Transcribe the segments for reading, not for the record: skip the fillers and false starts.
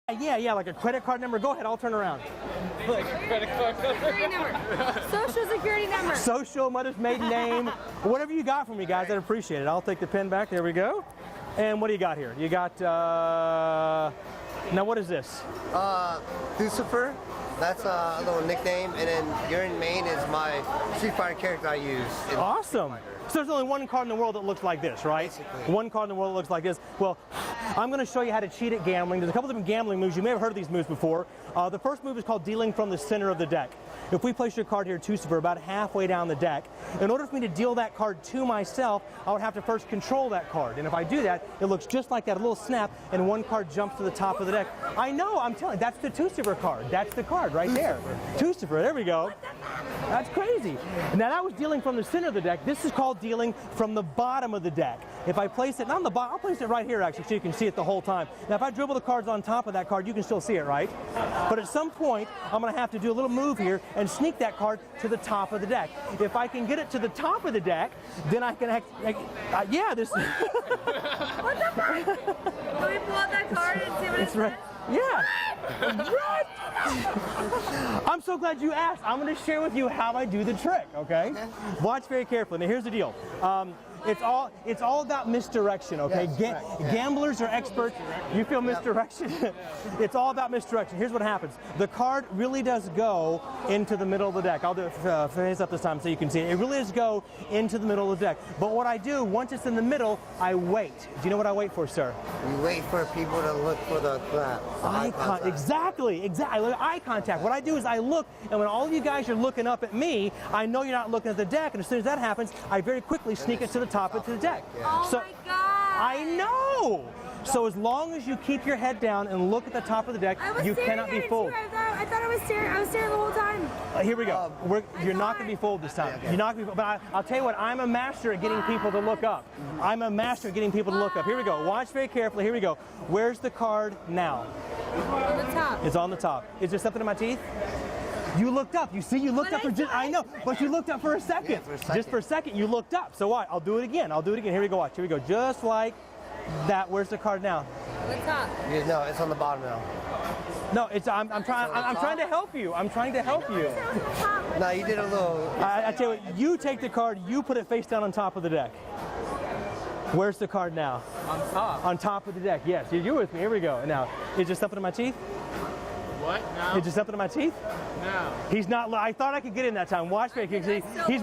Yeah, like a credit card number. Go ahead, I'll turn around. Like a credit card number. Social security number. Social, mother's maiden name, whatever you got for me, guys, I'd appreciate it. I'll take the pen back. There we go. And what do you got here? You got, now what is this? Lucifer. That's a little nickname, and then You're in Maine is my Street Fighter character I use. Awesome. So there's only one card in the world that looks like this, right? Basically. One card in the world that looks like this. Well, I'm going to show you how to cheat at gambling. There's a couple different gambling moves. You may have heard of these moves before. The first move is called dealing from the center of the deck. If we place your card here, Lucifer, about halfway down the deck, in order for me to deal that card to myself, I would have to first control that card. And if I do that, it looks just like that, a little snap, and one card jumps to the top of the deck. I know, I'm telling you, that's the Lucifer card. That's the card right there. Lucifer, there we go. That's crazy. Now that was dealing from the center of the deck. This is called dealing from the bottom of the deck. If I place it, not on the bottom, I'll place it right here actually so you can see it the whole time. Now if I dribble the cards on top of that card, you can still see it, right? But at some point, I'm going to have to do a little move here and sneak that card to the top of the deck. If I can get it to the top of the deck, then I can yeah, this What the fuck? Can we pull out that card and see what it's right. Yeah. What? I'm so glad you asked. I'm going to share with you how I do the trick, okay? Watch very carefully. Now here's the deal. It's all about misdirection, okay? Yes, Gamblers are experts. You feel misdirection? It's all about misdirection. Here's what happens. The card really does go into the middle of the deck. I'll do it face up this time so you can see it. It really does go into the middle of the deck. But what I do, once it's in the middle, I wait. Do you know what I wait for, sir? You wait for people to look for the eye contact. Exactly. Eye contact. What I do is I look, and when all of you guys are looking up at me, I know you're not looking at the deck, and as soon as that happens, I very quickly sneak it to the top of the deck. Oh So, my god! I know! So as long as you keep your head down and look at the top of the deck, you cannot be fooled. I thought I was staring. I was staring the whole time. Here we go. You're not going to be fooled this time. You're not going to be fooled. But I'll tell you what, I'm a master at getting people to look up. I'm a master at getting people to look up. Here we go. Watch very carefully. Here we go. Where's the card now? On the top. It's on the top. Is there something in my teeth? You looked up. You see, you looked up for just, I know, but you looked up for a second. Yeah, for a second. Just for a second, you looked up. So what? I'll do it again. Here we go. Watch. Here we go. Just like that. Where's the card now? On the top. No, it's on the bottom now. No, it's. I'm trying to help you. I'm trying to help you. No, you did a little. I tell you what. You take the card. You put it face down on top of the deck. Where's the card now? On top. On top of the deck. Yes. You're with me. Here we go. Now, is there something in my teeth? What? No. Is there something in my teeth? No. He's not. I thought I could get in that time. Watch me. He's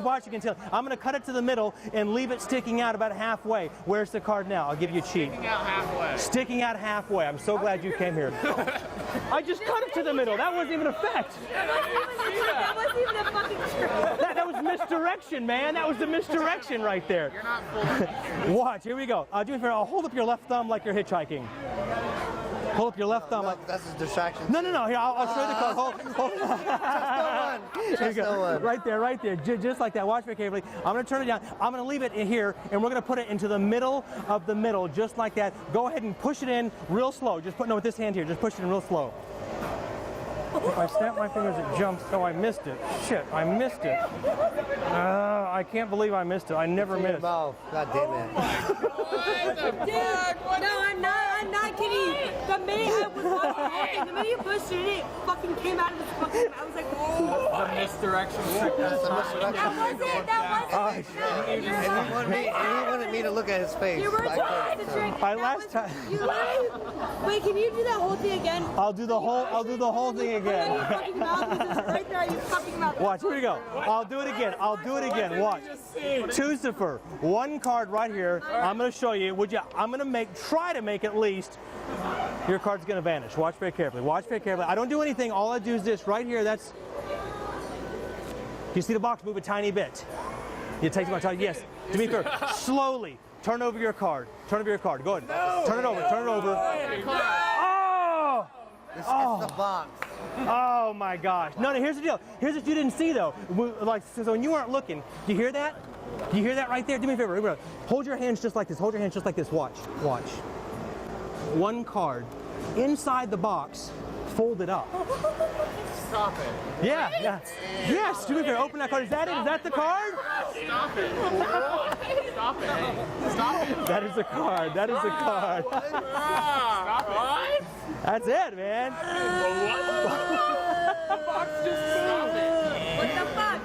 watching until I'm going to cut it to the middle and leave it sticking out about halfway. Where's the card now? I'll give you a cheat. Sticking out halfway. Sticking out halfway. I'm so glad you came here. I just cut it to the middle. That wasn't even a fact. That wasn't even a fucking trick. That was misdirection, man. That was the misdirection right there. You're not fooling. Watch. Here we go. Do me a favor. I'll hold up your left thumb like you're hitchhiking. Hold up your left thumb. No, that's a distraction. No. Here, I'll show you the card. Hold. Just no one. Right there. Just like that. Watch me carefully. I'm going to turn it down. I'm going to leave it in here, and we're going to put it into the middle of the middle, just like that. Go ahead and push it in real slow. Just put, no, with this hand here. Just push it in real slow. If I snap my fingers, it jumps. Oh, I missed it. Shit, I missed it. I can't believe I missed it. I never missed. God damn it. Dude, no, I'm not kidding. The minute I was watching the minute you pushed it, it fucking came out of his fucking. I was like, oh. The misdirection trick. That wasn't. And he wanted me to look at his face. You were trying to trick. You literally. Wait, can you do that whole thing again? I'll do the whole thing again. Right there, you fucking mouth. Watch, here we go. I'll do it again. Watch. Lucifer, one card right here. I'm going to show you. I'm going to try to make at least. Your card's going to vanish. Watch very carefully. I don't do anything. All I do is this right here. That's. You see the box move a tiny bit. You take my time. Yes. Do me a favor. Slowly turn over your card. Go ahead. Turn it over. Oh! It's the box. Oh my gosh. No, here's the deal. Here's what you didn't see though. So when you weren't looking, do you hear that? Do you hear that right there? Do me a favor. Hold your hands just like this. Watch. One card inside the box, fold it up. Stop it. Yeah. Yes, do me a favor. Open that card. Is that it? Is that the card? Stop it. Stop it. That is the card. Stop it. What? That's it, man. What the fuck?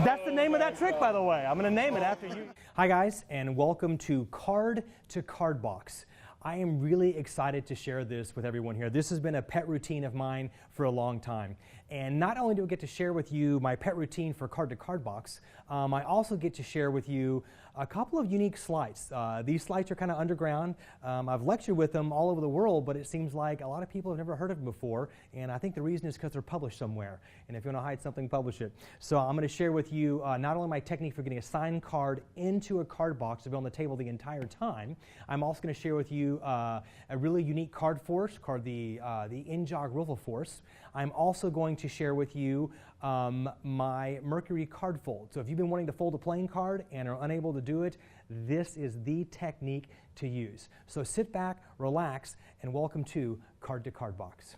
That's the name of that trick, by the way. I'm going to name it after you. Hi, guys, and welcome to Card to Card Box. I am really excited to share this with everyone here. This has been a pet routine of mine for a long time. And not only do I get to share with you my pet routine for Card to Card Box, I also get to share with you a couple of unique sleights. These sleights are kind of underground. I've lectured with them all over the world, but it seems like a lot of people have never heard of them before. And I think the reason is because they're published somewhere. And if you want to hide something, publish it. So I'm going to share with you not only my technique for getting a signed card into a card box to be on the table the entire time, I'm also going to share with you a really unique card force called the in-jog riffle force. I'm also going to share with you my Mercury card fold. So if you've been wanting to fold a playing card and are unable to do it, this is the technique to use. So sit back, relax, and welcome to Card Box.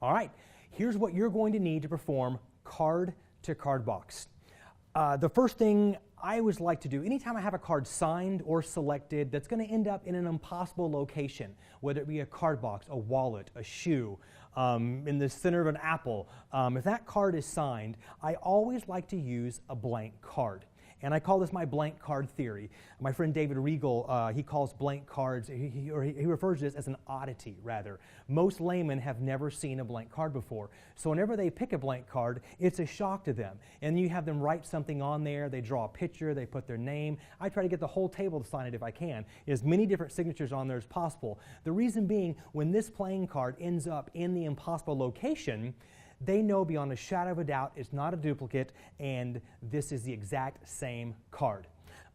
All right, here's what you're going to need to perform Card to Card Box. The first thing I always like to do, anytime I have a card signed or selected that's going to end up in an impossible location, whether it be a card box, a wallet, a shoe, in the center of an apple, if that card is signed, I always like to use a blank card. And I call this my blank card theory. My friend David Regal, he calls blank cards, he refers to this as an oddity, rather. Most laymen have never seen a blank card before. So whenever they pick a blank card, it's a shock to them. And you have them write something on there, they draw a picture, they put their name. I try to get the whole table to sign it if I can. As many different signatures on there as possible. The reason being, when this playing card ends up in the impossible location, they know beyond a shadow of a doubt it's not a duplicate, and this is the exact same card.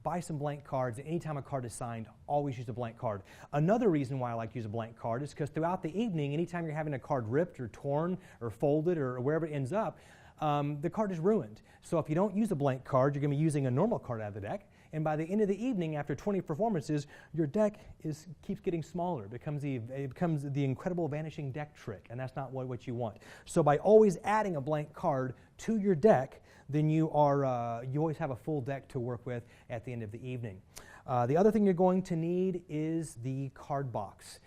Buy some blank cards. Anytime a card is signed, always use a blank card. Another reason why I like to use a blank card is because throughout the evening, anytime you're having a card ripped or torn or folded or wherever it ends up, the card is ruined. So if you don't use a blank card, you're going to be using a normal card out of the deck. And by the end of the evening, after 20 performances, your deck keeps getting smaller. It becomes the incredible vanishing deck trick, and that's not what you want. So by always adding a blank card to your deck, then you always have a full deck to work with at the end of the evening. The other thing you're going to need is the card box.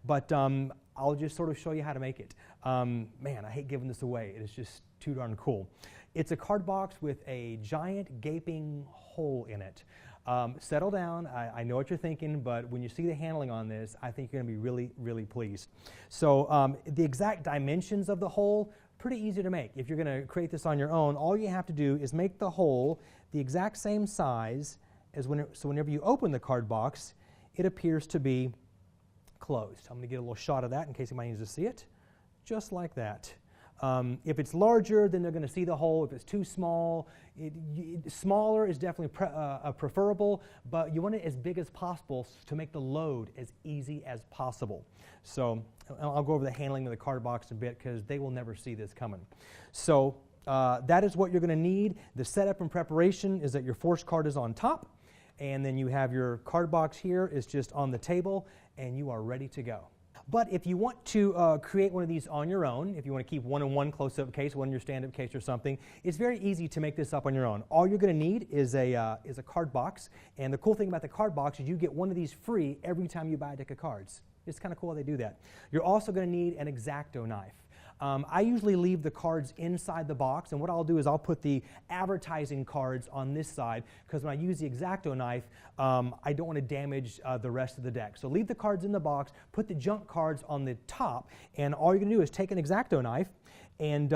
But I'll just sort of show you how to make it. Man, I hate giving this away. It is just too darn cool. It's a card box with a giant gaping hole in it. Settle down. I know what you're thinking, but when you see the handling on this, I think you're going to be really, really pleased. So the exact dimensions of the hole, pretty easy to make. If you're going to create this on your own, all you have to do is make the hole the exact same size as whenever you open the card box, it appears to be closed. I'm going to get a little shot of that in case anybody needs to see it. Just like that. If it's larger, then they're going to see the hole. If it's too small, smaller is definitely preferable, but you want it as big as possible to make the load as easy as possible. So I'll go over the handling of the card box in a bit because they will never see this coming. So that is what you're going to need. The setup and preparation is that your force card is on top, and then you have your card box here is just on the table, and you are ready to go. But if you want to create one of these on your own, if you want to keep one-on-one close-up case, one in your stand-up case or something, it's very easy to make this up on your own. All you're going to need is a card box, and the cool thing about the card box is you get one of these free every time you buy a deck of cards. It's kind of cool how they do that. You're also going to need an X-Acto knife. I usually leave the cards inside the box, and what I'll do is I'll put the advertising cards on this side, because when I use the X-Acto knife, I don't want to damage the rest of the deck. So leave the cards in the box, put the junk cards on the top, and all you're going to do is take an X-Acto knife, and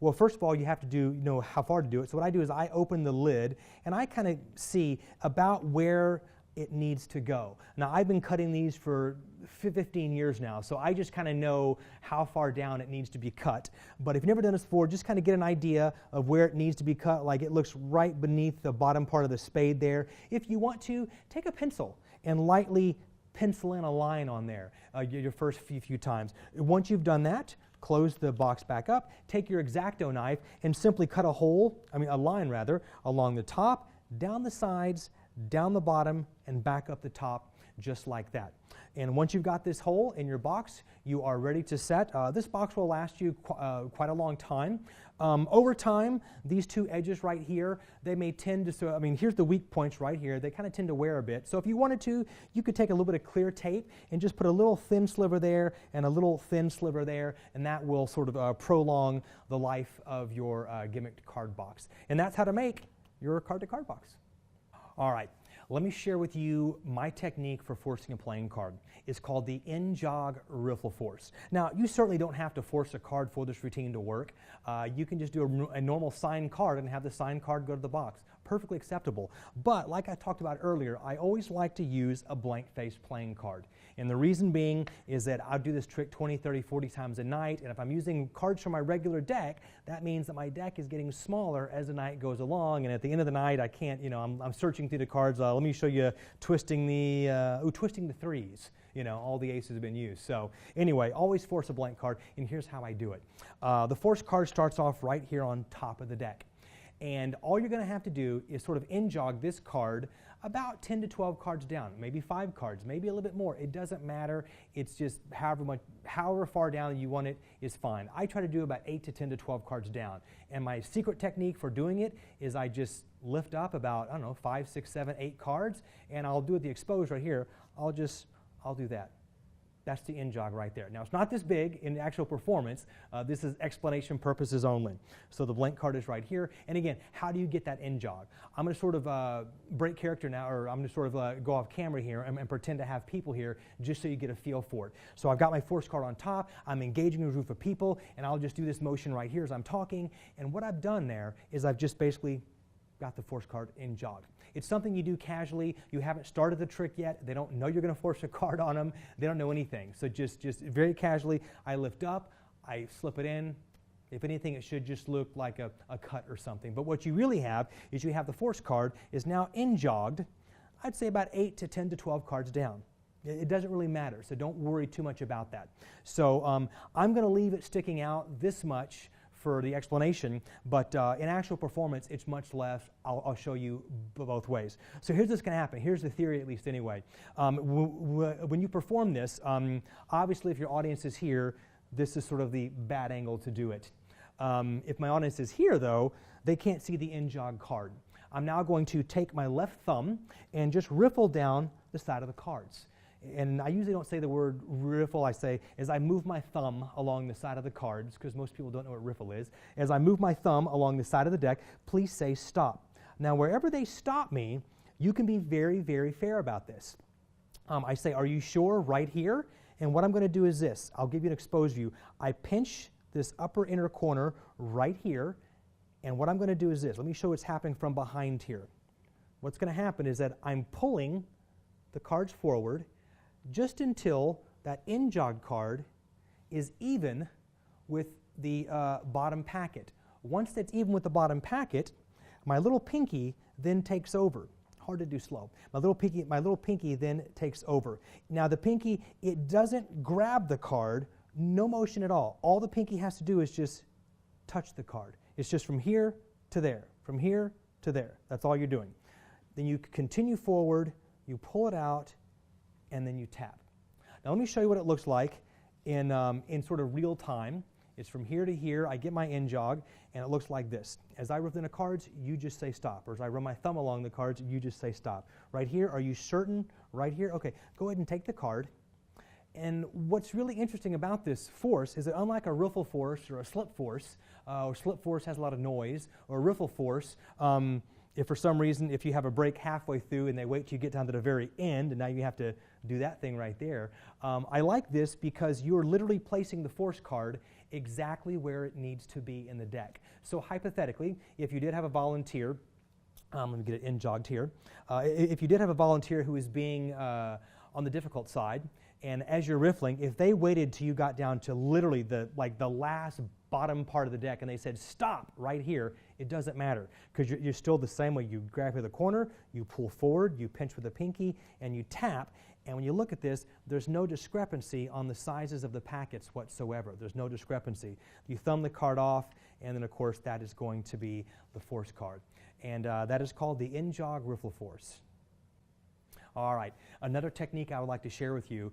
well, first of all, you have to know how far to do it. So what I do is I open the lid, and I kind of see about where it needs to go. Now, I've been cutting these for 15 years now, so I just kind of know how far down it needs to be cut. But if you've never done this before, just kind of get an idea of where it needs to be cut, like it looks right beneath the bottom part of the spade there. If you want to, take a pencil and lightly pencil in a line on there your first few times. Once you've done that, close the box back up, take your X-Acto knife and simply cut a line rather, along the top, down the sides, down the bottom, and back up the top. just like that. And once you've got this hole in your box, you are ready to set. This box will last you quite a long time. Over time, these two edges right here, they may tend to, here's the weak points right here. They kind of tend to wear a bit. So if you wanted to, you could take a little bit of clear tape and just put a little thin sliver there and a little thin sliver there, and that will sort of prolong the life of your gimmicked card box. And that's how to make your card-to-card box. All right. Let me share with you my technique for forcing a playing card. It's called the in-jog riffle force. Now, you certainly don't have to force a card for this routine to work. You can just do a normal signed card and have the signed card go to the box. Perfectly acceptable. But like I talked about earlier, I always like to use a blank-faced playing card. And the reason being is that I'll do this trick 20, 30, 40 times a night, and if I'm using cards from my regular deck, that means that my deck is getting smaller as the night goes along, and at the end of the night, I can't, I'm searching through the cards. Let me show you twisting the threes. All the aces have been used. So anyway, always force a blank card, and here's how I do it. The force card starts off right here on top of the deck. And all you're going to have to do is sort of in-jog this card about 10 to 12 cards down, maybe 5 cards, maybe a little bit more. It doesn't matter. It's just however far down you want it is fine. I try to do about 8 to 10 to 12 cards down. And my secret technique for doing it is I just lift up about, 5, 6, 7, 8 cards, and I'll do it the exposed right here. I'll do that. That's the in-jog right there. Now, it's not this big in actual performance. This is explanation purposes only. So the blank card is right here. And again, how do you get that in-jog? I'm going to sort of break character now, or I'm going to sort of go off camera here and pretend to have people here just so you get a feel for it. So I've got my force card on top. I'm engaging a group of people, and I'll just do this motion right here as I'm talking. And what I've done there is I've just basically got the force card in-jogged. It's something you do casually. You haven't started the trick yet. They don't know you're going to force a card on them. They don't know anything. So just very casually, I lift up, I slip it in. If anything, it should just look like a cut or something. But what you really have is you have the force card is now in-jogged, I'd say about 8 to 10 to 12 cards down. It doesn't really matter, so don't worry too much about that. So I'm going to leave it sticking out this much for the explanation, but in actual performance, it's much less. I'll show you both ways. So here's what's going to happen. Here's the theory, at least anyway. When you perform this, obviously if your audience is here, this is sort of the bad angle to do it. If my audience is here, though, they can't see the in-jog card. I'm now going to take my left thumb and just riffle down the side of the cards. And I usually don't say the word riffle. I say, as I move my thumb along the side of the cards, because most people don't know what riffle is, as I move my thumb along the side of the deck, please say stop. Now, wherever they stop me, you can be very, very fair about this. I say, are you sure? Right here? And what I'm going to do is this. I'll give you an exposed view. I pinch this upper inner corner right here, and what I'm going to do is this. Let me show what's happening from behind here. What's going to happen is that I'm pulling the cards forward just until that in-jog card is even with the bottom packet. Once that's even with the bottom packet, my little pinky then takes over. Hard to do slow. My little pinky then takes over. Now the pinky, it doesn't grab the card, no motion at all. All the pinky has to do is just touch the card. It's just from here to there, from here to there. That's all you're doing. Then you continue forward, you pull it out, and then you tap. Now let me show you what it looks like in sort of real time. It's from here to here. I get my in-jog, and it looks like this. As I run the cards, you just say stop. Or as I run my thumb along the cards, you just say stop. Right here, are you certain? Right here? Okay, go ahead and take the card. And what's really interesting about this force is that unlike a riffle force or a slip force has a lot of noise, or a riffle force, if for some reason, if you have a break halfway through and they wait till you get down to the very end, and now you have to do that thing right there. I like this because you're literally placing the force card exactly where it needs to be in the deck. So hypothetically, if you did have a volunteer, let me get it in-jogged here. If you did have a volunteer who is being on the difficult side, and as you're riffling, if they waited till you got down to literally the last bottom part of the deck and they said stop right here, it doesn't matter because you're still the same way. You grab the corner, you pull forward, you pinch with the pinky, and you tap. And when you look at this, there's no discrepancy on the sizes of the packets whatsoever. There's no discrepancy. You thumb the card off, and then of course that is going to be the force card. And that is called the in-jog riffle force. All right, another technique I would like to share with you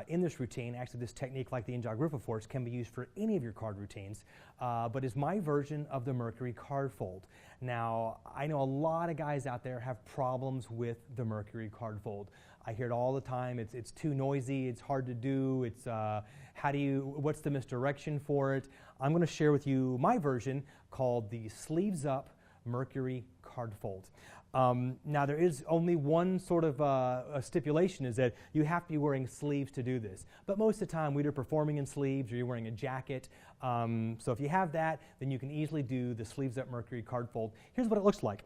in this routine, actually this technique like the in-jog grip of force can be used for any of your card routines, but is my version of the Mercury card fold. Now, I know a lot of guys out there have problems with the Mercury card fold. I hear it all the time. It's too noisy, it's hard to do, it's what's the misdirection for it? I'm going to share with you my version called the sleeves up Mercury card fold. Now there is only one sort of a stipulation, is that you have to be wearing sleeves to do this. But most of the time we're either performing in sleeves or you're wearing a jacket. So if you have that, then you can easily do the sleeves up Mercury card fold. Here's what it looks like.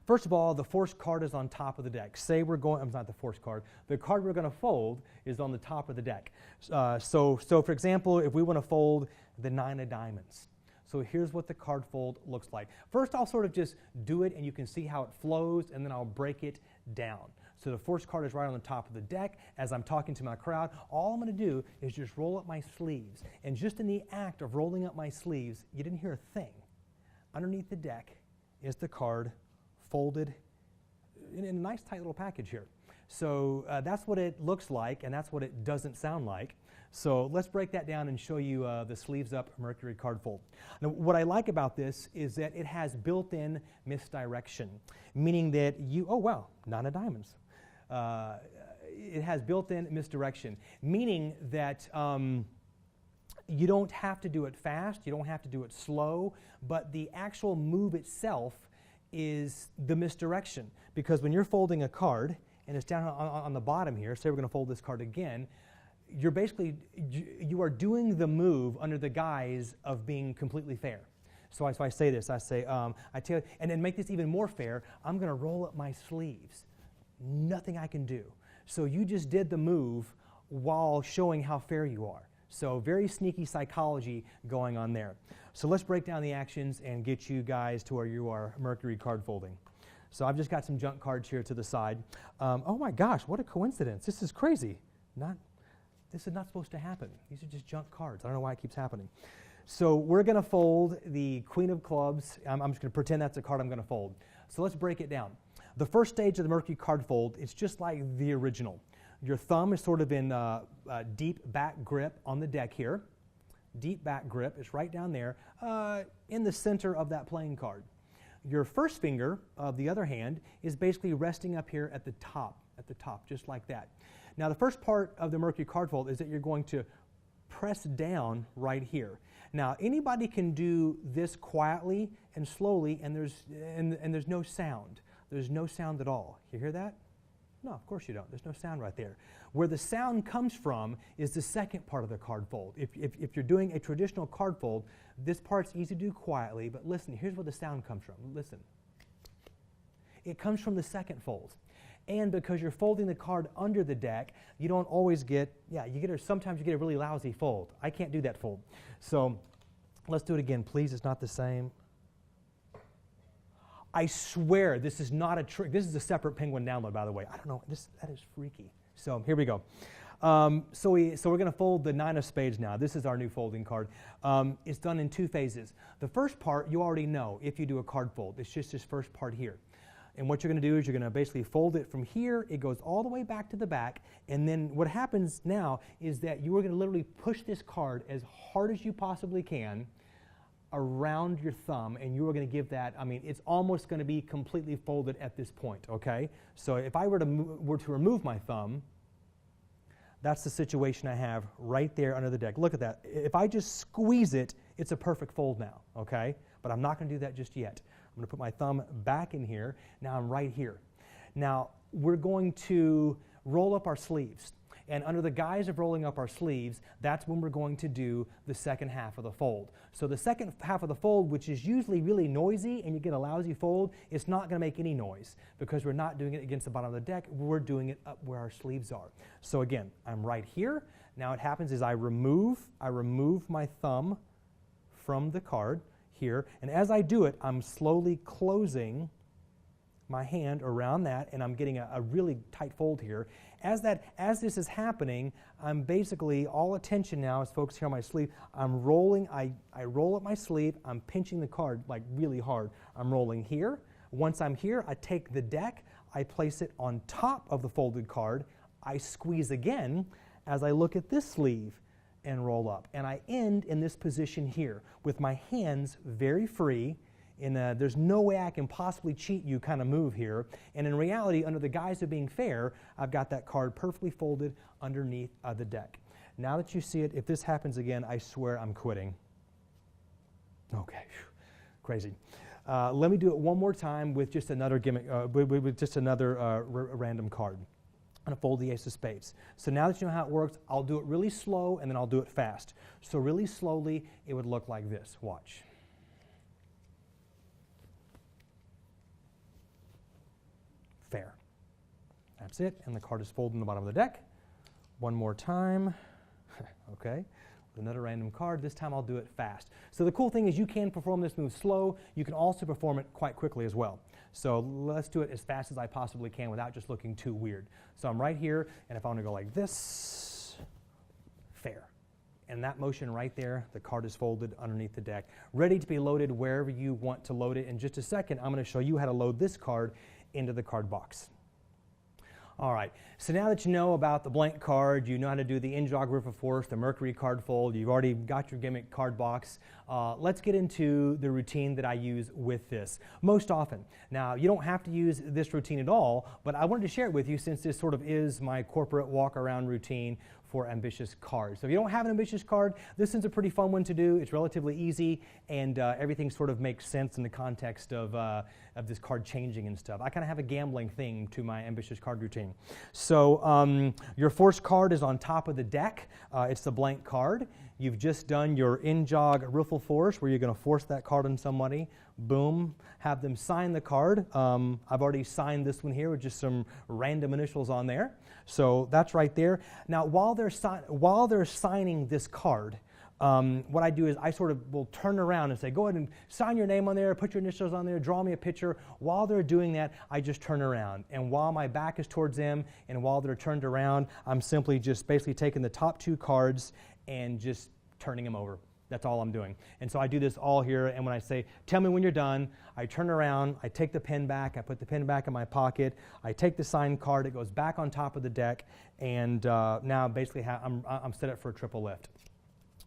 First of all, the force card is on top of the deck. Say we're going, not the force card, the card we're going to fold is on the top of the deck. So for example, if we want to fold the 9 of diamonds. So here's what the card fold looks like. First, I'll sort of just do it and you can see how it flows, and then I'll break it down. So the force card is right on the top of the deck. As I'm talking to my crowd, all I'm going to do is just roll up my sleeves. And just in the act of rolling up my sleeves, you didn't hear a thing. Underneath the deck is the card folded in a nice tight little package here. So that's what it looks like, and that's what it doesn't sound like. So let's break that down and show you the sleeves up Mercury card fold. Now, what I like about this is that it has built-in misdirection, meaning that oh wow, 9 of diamonds. It has built-in misdirection, meaning that you don't have to do it fast, you don't have to do it slow, but the actual move itself is the misdirection. Because when you're folding a card, and it's down on the bottom here, say we're going to fold this card again, you're basically, you are doing the move under the guise of being completely fair. So I say this, I say, I tell you, and then make this even more fair, I'm going to roll up my sleeves. Nothing I can do. So you just did the move while showing how fair you are. So very sneaky psychology going on there. So let's break down the actions and get you guys to where you are Mercury card folding. So I've just got some junk cards here to the side. Oh my gosh, what a coincidence. This is crazy. This is not supposed to happen. These are just junk cards. I don't know why it keeps happening. So we're going to fold the Queen of Clubs. I'm just going to pretend that's a card I'm going to fold. So let's break it down. The first stage of the Mercury card fold, it's just like the original. Your thumb is sort of in deep back grip on the deck here. Deep back grip is right down there in the center of that playing card. Your first finger of the other hand is basically resting up here at the top, just like that. Now the first part of the Mercury card fold is that you're going to press down right here. Now anybody can do this quietly and slowly, and there's no sound. There's no sound at all. You hear that? No, of course you don't. There's no sound right there. Where the sound comes from is the second part of the card fold. If you're doing a traditional card fold, this part's easy to do quietly, but listen, here's where the sound comes from. Listen. It comes from the second fold. And because you're folding the card under the deck, you don't always get, sometimes you get a really lousy fold. I can't do that fold. So let's do it again, please. It's not the same. I swear this is not a trick. This is a separate Penguin download, by the way. I don't know. That is freaky. So here we go. So we're going to fold the 9 of spades now. This is our new folding card. It's done in 2 phases. The first part you already know if you do a card fold. It's just this first part here. And what you're going to do is you're going to basically fold it from here. It goes all the way back to the back. And then what happens now is that you are going to literally push this card as hard as you possibly can around your thumb, and you are going to give that, it's almost going to be completely folded at this point, okay? So if I were to remove my thumb, that's the situation I have right there under the deck. Look at that. If I just squeeze it, it's a perfect fold now, okay? But I'm not going to do that just yet. I'm going to put my thumb back in here. Now I'm right here. Now we're going to roll up our sleeves. And under the guise of rolling up our sleeves, that's when we're going to do the second half of the fold. So the second half of the fold, which is usually really noisy and you get a lousy fold, it's not going to make any noise because we're not doing it against the bottom of the deck. We're doing it up where our sleeves are. So again, I'm right here. Now what happens is I remove my thumb from the card here. And as I do it, I'm slowly closing my hand around that, and I'm getting a really tight fold here. As this is happening, I'm basically, all attention now is focused here on my sleeve. I'm rolling, I roll up my sleeve, I'm pinching the card like really hard. I'm rolling here. Once I'm here, I take the deck, I place it on top of the folded card. I squeeze again as I look at this sleeve and roll up. And I end in this position here with my hands very free. There's no way I can possibly cheat you kind of move here. And in reality, under the guise of being fair, I've got that card perfectly folded underneath the deck. Now that you see it, if this happens again, I swear I'm quitting. Okay, crazy. Let me do it one more time with just another gimmick, with just another random card. I'm going to fold the ace of spades. So now that you know how it works, I'll do it really slow and then I'll do it fast. So really slowly, it would look like this. Watch. Fair. That's it, and the card is folded in the bottom of the deck. One more time. Okay. With another random card. This time I'll do it fast. So the cool thing is you can perform this move slow. You can also perform it quite quickly as well. So let's do it as fast as I possibly can without just looking too weird. So I'm right here, and if I want to go like this, fair. And that motion right there, the card is folded underneath the deck, ready to be loaded wherever you want to load it. In just a second, I'm going to show you how to load this card into the card box. All right, so now that you know about the blank card, you know how to do the in-jog riff of force, the Mercury card fold, you've already got your gimmick card box, let's get into the routine that I use with this most often. Now, you don't have to use this routine at all, but I wanted to share it with you since this sort of is my corporate walk-around routine for ambitious cards. So if you don't have an ambitious card, this is a pretty fun one to do. It's relatively easy, and everything sort of makes sense in the context of this card changing and stuff. I kind of have a gambling theme to my ambitious card routine. So your force card is on top of the deck. It's the blank card. You've just done your in-jog riffle force, where you're going to force that card on somebody. Boom. Have them sign the card. I've already signed this one here with just some random initials on there. So that's right there. Now, while they're signing this card, what I do is I sort of will turn around and say, go ahead and sign your name on there, put your initials on there, draw me a picture. While they're doing that, I just turn around. And while my back is towards them and while they're turned around, I'm simply just basically taking the top two cards and just turning them over. That's all I'm doing. And so I do this all here, and when I say, tell me when you're done, I turn around, I take the pen back, I put the pen back in my pocket, I take the signed card, it goes back on top of the deck, and now basically I'm set up for a triple lift.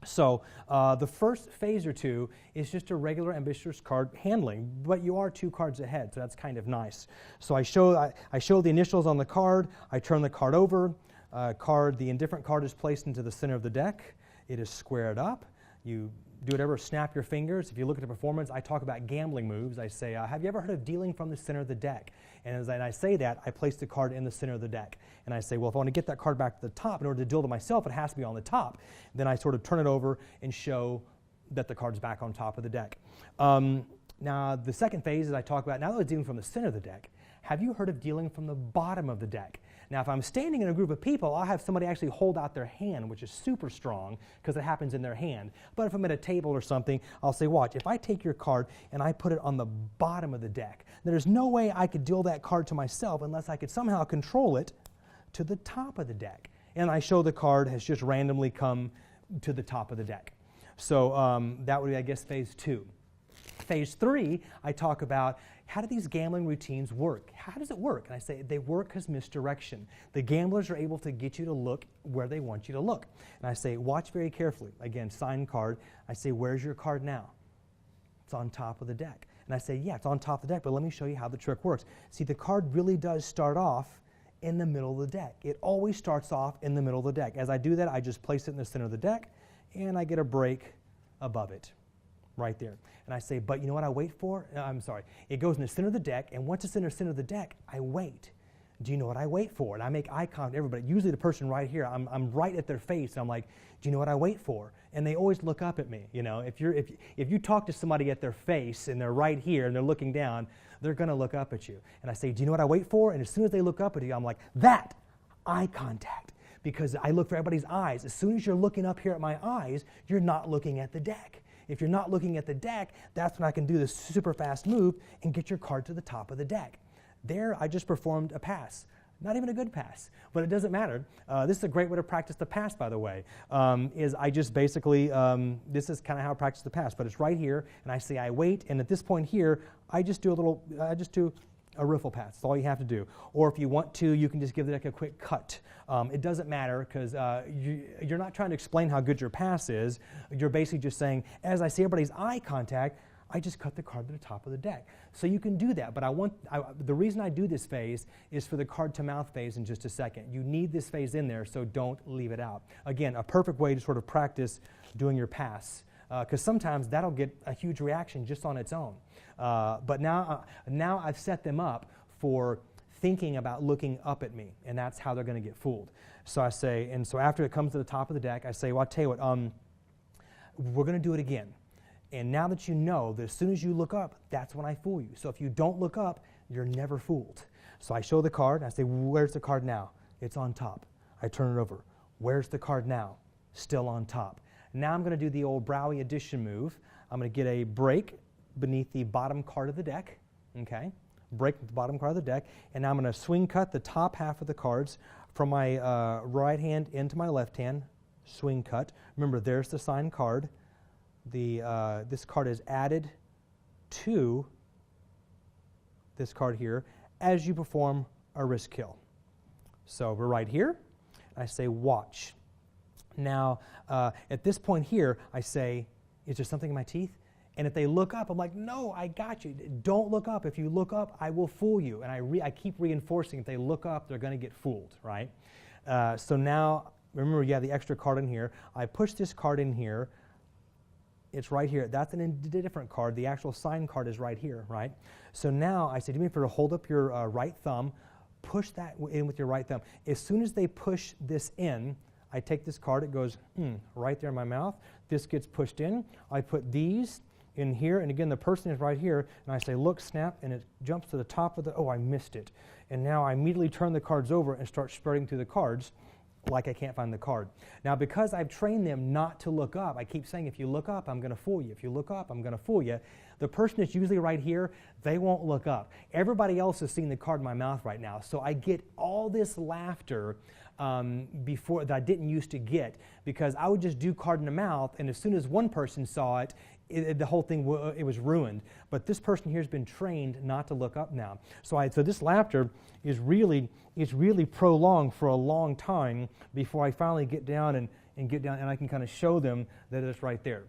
So the first phase or two is just a regular ambitious card handling, but you are two cards ahead, so that's kind of nice. So I show the initials on the card, I turn the card over, the indifferent card is placed into the center of the deck, it is squared up. You do whatever, snap your fingers. If you look at the performance, I talk about gambling moves. I say, have you ever heard of dealing from the center of the deck? And as I say that, I place the card in the center of the deck. And I say, well, if I want to get that card back to the top, in order to deal to myself, it has to be on the top. Then I sort of turn it over and show that the card's back on top of the deck. Now, the second phase is I talk about, now that we're dealing from the center of the deck, have you heard of dealing from the bottom of the deck? Now, if I'm standing in a group of people, I'll have somebody actually hold out their hand, which is super strong because it happens in their hand. But if I'm at a table or something, I'll say, watch, if I take your card and I put it on the bottom of the deck, there's no way I could deal that card to myself unless I could somehow control it to the top of the deck. And I show the card has just randomly come to the top of the deck. So that would be, I guess, phase two. Phase three, I talk about how do these gambling routines work? How does it work? And I say they work because misdirection. The gamblers are able to get you to look where they want you to look. And I say, watch very carefully. Again, signed card. I say, where's your card now? It's on top of the deck. And I say, yeah, it's on top of the deck, but let me show you how the trick works. See, the card really does start off in the middle of the deck. It always starts off in the middle of the deck. As I do that, I just place it in the center of the deck, and I get a break above it. Right there. And I say, but you know what I wait for? I'm sorry. It goes in the center of the deck, and once it's in the center of the deck, I wait. Do you know what I wait for? And I make eye contact with everybody. Usually the person right here, I'm right at their face, and I'm like, do you know what I wait for? And they always look up at me. You know, if you talk to somebody at their face, and they're right here, and they're looking down, they're going to look up at you. And I say, do you know what I wait for? And as soon as they look up at you, I'm like, that, eye contact. Because I look for everybody's eyes. As soon as you're looking up here at my eyes, you're not looking at the deck. If you're not looking at the deck, that's when I can do this super fast move and get your card to the top of the deck. There, I just performed a pass. Not even a good pass, but it doesn't matter. This is a great way to practice the pass, by the way, is I just basically, this is kind of how I practice the pass, but it's right here, and I say I wait, and at this point here, I just do A riffle pass. That's all you have to do. Or if you want to, you can just give the deck a quick cut. It doesn't matter because you're not trying to explain how good your pass is. You're basically just saying, as I see everybody's eye contact, I just cut the card to the top of the deck. So you can do that, but the reason I do this phase is for the card to mouth phase in just a second. You need this phase in there, so don't leave it out. Again, a perfect way to sort of practice doing your pass, because sometimes that'll get a huge reaction just on its own. But now I've set them up for thinking about looking up at me, and that's how they're going to get fooled. So I say, and so after it comes to the top of the deck, I say, well, I'll tell you what, we're going to do it again. And now that you know that as soon as you look up, that's when I fool you. So if you don't look up, you're never fooled. So I show the card, and I say, where's the card now? It's on top. I turn it over. Where's the card now? Still on top. Now I'm going to do the old Browie addition move. I'm going to get a break beneath the bottom card of the deck, okay? Break the bottom card of the deck, and now I'm going to swing cut the top half of the cards from my right hand into my left hand, swing cut. Remember, there's the signed card. This card is added to this card here as you perform a risk kill. So we're right here. I say watch. Now, at this point here, I say, is there something in my teeth? And if they look up, I'm like, no, I got you. Don't look up. If you look up, I will fool you. And I keep reinforcing, if they look up, they're going to get fooled, right? So now, remember, you have the extra card in here. I push this card in here. It's right here. That's a different card. The actual signed card is right here, right? So now I say, do me a favor, hold up your right thumb, push that in with your right thumb. As soon as they push this in, I take this card, it goes right there in my mouth. This gets pushed in. I put these in here, and again, the person is right here, and I say, look, snap, and it jumps to the top of the, oh, I missed it. And now I immediately turn the cards over and start spreading through the cards like I can't find the card. Now, because I've trained them not to look up, I keep saying, if you look up, I'm going to fool you. If you look up, I'm going to fool you. The person that's usually right here, they won't look up. Everybody else is seeing the card in my mouth right now, so I get all this laughter before that I didn't used to get, because I would just do card in the mouth, and as soon as one person saw it, the whole thing it was ruined. But this person here has been trained not to look up now. So this laughter is really prolonged for a long time before I finally get down and I can kind of show them that it's right there.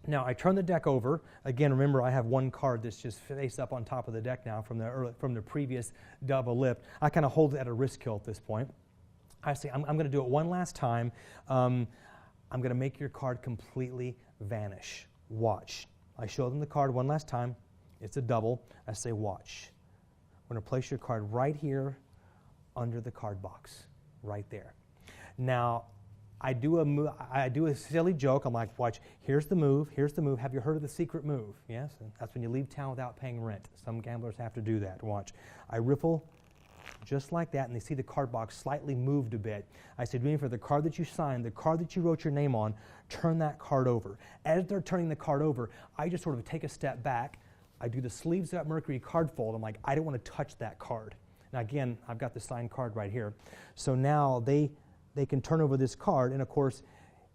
Now I turn the deck over. Again, remember I have one card that's just face up on top of the deck now from the previous double lip. I kind of hold it at a wrist kill at this point. I say I'm going to do it one last time. I'm going to make your card completely vanish. Watch. I show them the card one last time. It's a double. I say, watch. I'm going to place your card right here under the card box, right there. Now, I do a silly joke. I'm like, watch, here's the move, here's the move. Have you heard of the secret move? Yes? And that's when you leave town without paying rent. Some gamblers have to do that. Watch. I riffle just like that, and they see the card box slightly moved a bit. I said, for the card that you signed, the card that you wrote your name on, turn that card over. As they're turning the card over, I just sort of take a step back. I do the sleeves up Mercury card fold. I'm like, I don't want to touch that card. Now again, I've got the signed card right here. So now they can turn over this card, and of course,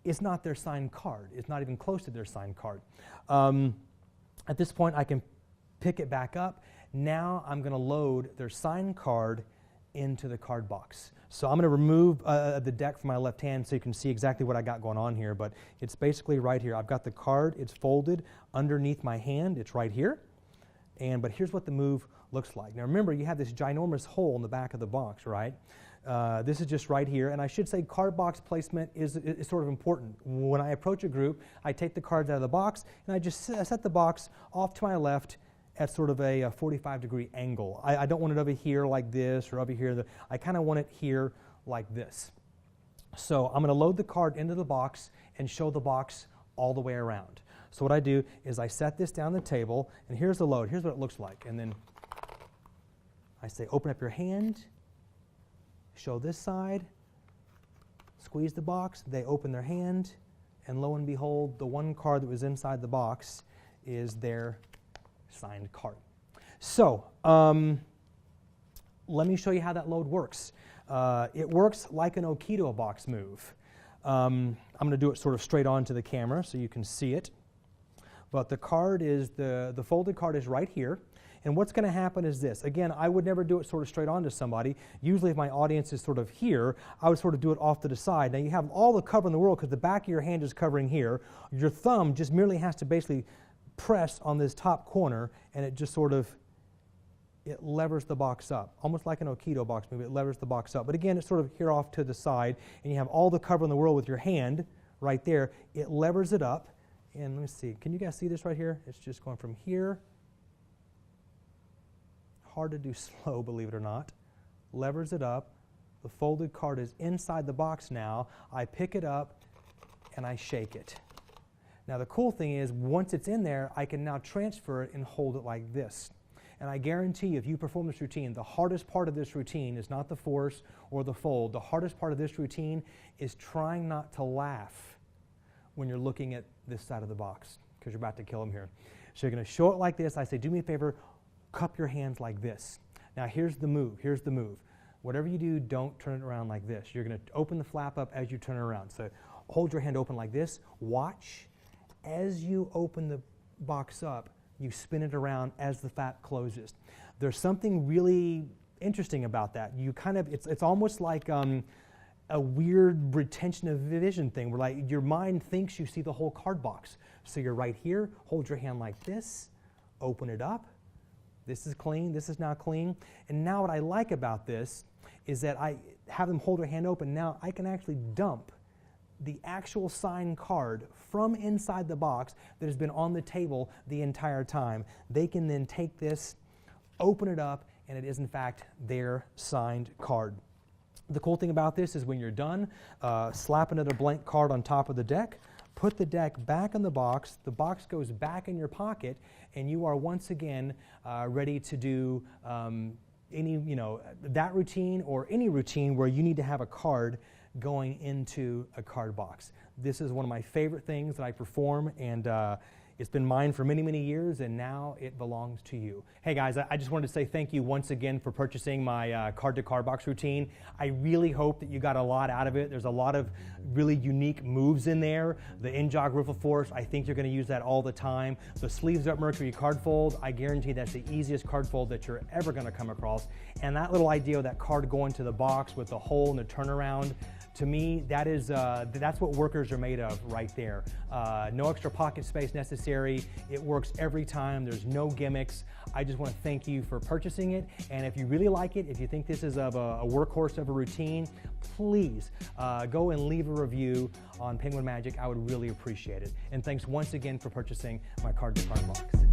it's not their signed card. It's not even close to their signed card. At this point, I can pick it back up. Now I'm going to load their signed card into the card box. So I'm going to remove the deck from my left hand so you can see exactly what I got going on here, but it's basically right here. I've got the card, it's folded underneath my hand, it's right here, but here's what the move looks like. Now remember, you have this ginormous hole in the back of the box, right? This is just right here, and I should say card box placement is sort of important. When I approach a group, I take the cards out of the box, and I just set the box off to my left at sort of a 45-degree angle. I don't want it over here like this or over here. I kind of want it here like this. So I'm going to load the card into the box and show the box all the way around. So what I do is I set this down the table, and here's the load. Here's what it looks like. And then I say, open up your hand, show this side, squeeze the box. They open their hand, and lo and behold, the one card that was inside the box is their signed card. So let me show you how that load works. It works like an Aikido box move. I'm going to do it sort of straight on to the camera so you can see it. but the card is, the folded card is right here. And what's going to happen is this. Again, I would never do it sort of straight on to somebody. Usually if my audience is sort of here, I would sort of do it off to the side. Now you have all the cover in the world because the back of your hand is covering here. Your thumb just merely has to basically press on this top corner, and it just sort of, it levers the box up. Almost like an Aikido box move, it levers the box up. But again, it's sort of here off to the side, and you have all the cover in the world with your hand right there. It levers it up, and let me see. Can you guys see this right here? It's just going from here. Hard to do slow, believe it or not. Levers it up. The folded card is inside the box now. I pick it up and I shake it. Now the cool thing is, once it's in there, I can now transfer it and hold it like this. And I guarantee you, if you perform this routine, the hardest part of this routine is not the force or the fold. The hardest part of this routine is trying not to laugh when you're looking at this side of the box, because you're about to kill them here. So you're going to show it like this. I say, do me a favor, cup your hands like this. Now here's the move. Here's the move. Whatever you do, don't turn it around like this. You're going to open the flap up as you turn it around. So hold your hand open like this. Watch as you open the box up, you spin it around as the flap closes. There's something really interesting about that. You kind of, it's almost like a weird retention of vision thing where like your mind thinks you see the whole card box. So you're right here, hold your hand like this, open it up. This is clean, this is now clean. And now what I like about this is that I have them hold their hand open. Now I can actually dump the actual signed card from inside the box that has been on the table the entire time. They can then take this, open it up, and it is in fact their signed card. The cool thing about this is when you're done, slap another blank card on top of the deck, put the deck back in the box goes back in your pocket, and you are once again ready to do that routine or any routine where you need to have a card going into a card box. This is one of my favorite things that I perform, and it's been mine for many, many years, and now it belongs to you. Hey guys, I just wanted to say thank you once again for purchasing my card-to-card box routine. I really hope that you got a lot out of it. There's a lot of really unique moves in there. The in-jog riffle force, I think you're going to use that all the time. The sleeves up Mercury card fold, I guarantee that's the easiest card fold that you're ever going to come across. And that little idea of that card going to the box with the hole and the turnaround, to me, that's what workers are made of right there. No extra pocket space necessary. It works every time. There's no gimmicks. I just want to thank you for purchasing it. And if you really like it, if you think this is of a workhorse of a routine, please go and leave a review on Penguin Magic. I would really appreciate it. And thanks once again for purchasing my card-to-card box.